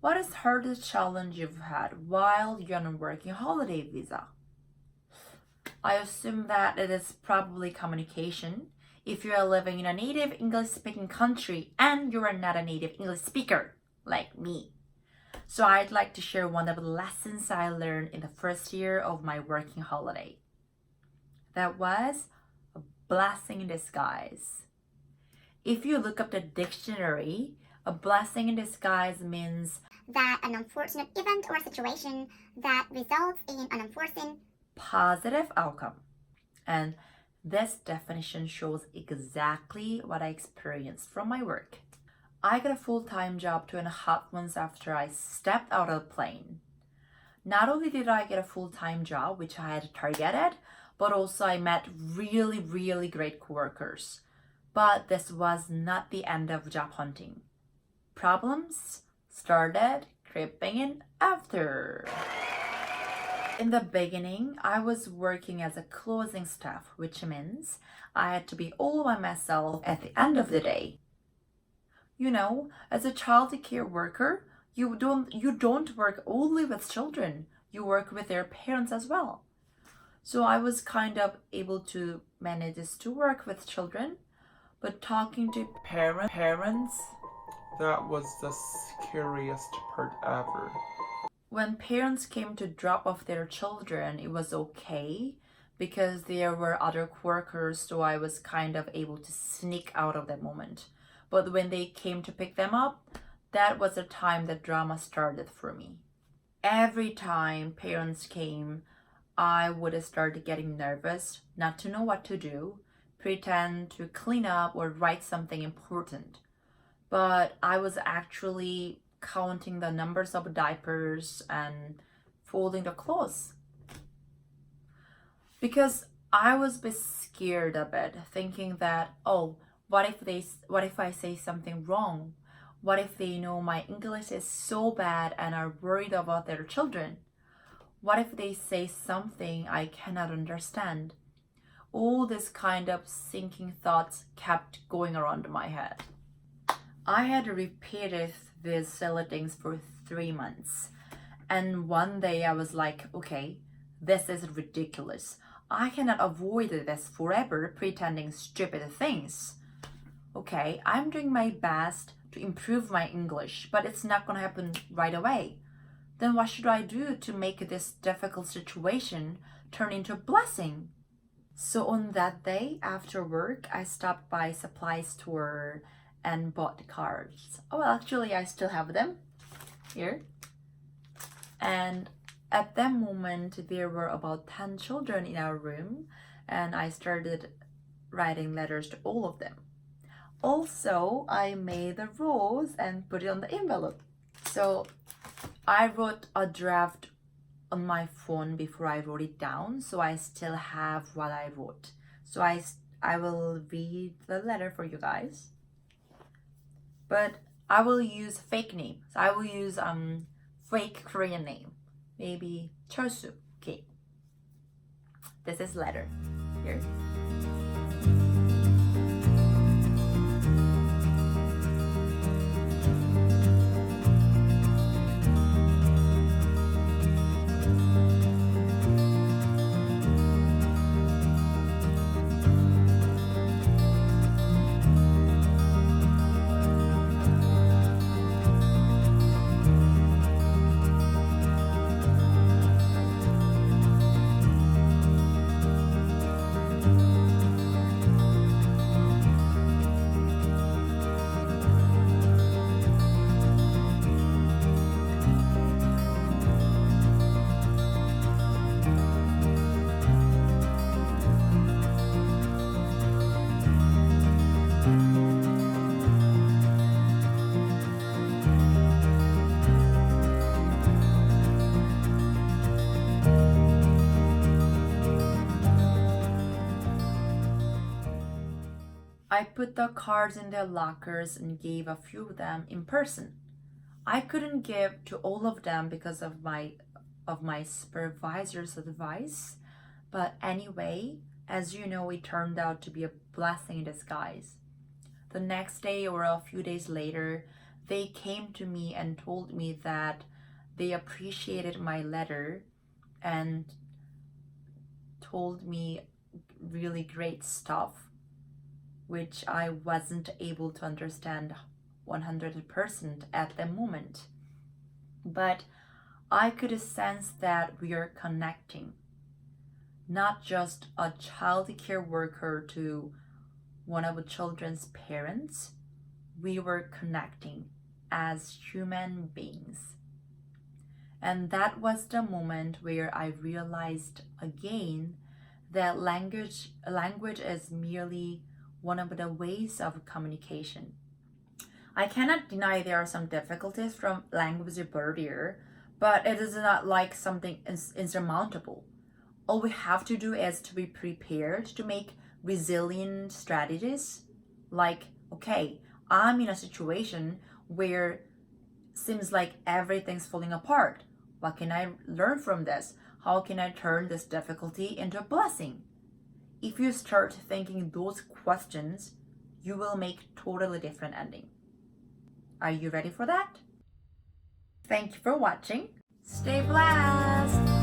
What is the hardest challenge you've had while you're on a working holiday visa? I assume that it is probably communication. If you are living in a native English speaking country and you are not a native English speaker like me. So I'd like to share one of the lessons I learned in the first year of my working holiday. That was a blessing in disguise. If you look up the dictionary, a blessing in disguise means that an unfortunate event or situation that results in an unforeseen positive outcome. And this definition shows exactly what I experienced from my work. I got a full-time job 2.5 months after I stepped out of the plane. Not only did I get a full-time job, which I had targeted, but also I met really great coworkers. But this was not the end of job hunting. Problems started creeping in after. In the beginning, I was working as a closing staff, which means I had to be all by myself at the end of the day. You know, as a child care worker, you don't work only with children, you work with their parents as well. So I was kind of able to manage this to work with children, but talking to parents, that was the scariest part ever. when parents came to drop off their children, it was okay because there were other workers, so I was kind of able to sneak out of that moment. But when they came to pick them up, that was the time the drama started for me. Every time parents came, I would start getting nervous, not to know what to do, pretend to clean up or write something important. But I was actually counting the numbers of diapers and folding the clothes. Because I was a bit scared of it, thinking that, oh, what if I say something wrong? What if they know my English is so bad and are worried about their children? What if they say something I cannot understand? All this kind of sinking thoughts kept going around my head. I had repeated these silly things for 3 months. And one day I was like, okay, this is ridiculous. I cannot avoid this forever pretending stupid things. Okay, I'm doing my best to improve my English, but it's not gonna happen right away. Then what should I do to make this difficult situation turn into a blessing? So on that day after work, I stopped by a supply store and bought cards. Oh, well, actually, I still have them here. And at that moment, there were about 10 children in our room, and I started writing letters to all of them. Also, I made the rose and put it on the envelope. So I wrote a draft on my phone before I wrote it down, so I still have what I wrote. So I will read the letter for you guys. But I will use fake name. So I will use fake Korean name. Maybe 철수. Okay. This is letter. Here. I put the cards in their lockers and gave a few of them in person. I couldn't give to all of them because of my supervisor's advice, but anyway, as you know, it turned out to be a blessing in disguise. The next day or a few days later, they came to me and told me that they appreciated my letter and told me really great stuff, which I wasn't able to understand 100% at the moment. But I could sense that we are connecting. Not just a child care worker to one of the children's parents, we were connecting as human beings. And that was the moment where I realized again that language is merely one of the ways of communication. I cannot deny there are some difficulties from language barrier, but it is not like something insurmountable. All we have to do is to be prepared to make resilient strategies. Like, okay, I'm in a situation where seems like everything's falling apart. What can I learn from this? How can I turn this difficulty into a blessing? If you start thinking those questions, you will make totally different ending. Are you ready for that? Thank you for watching. Stay blessed!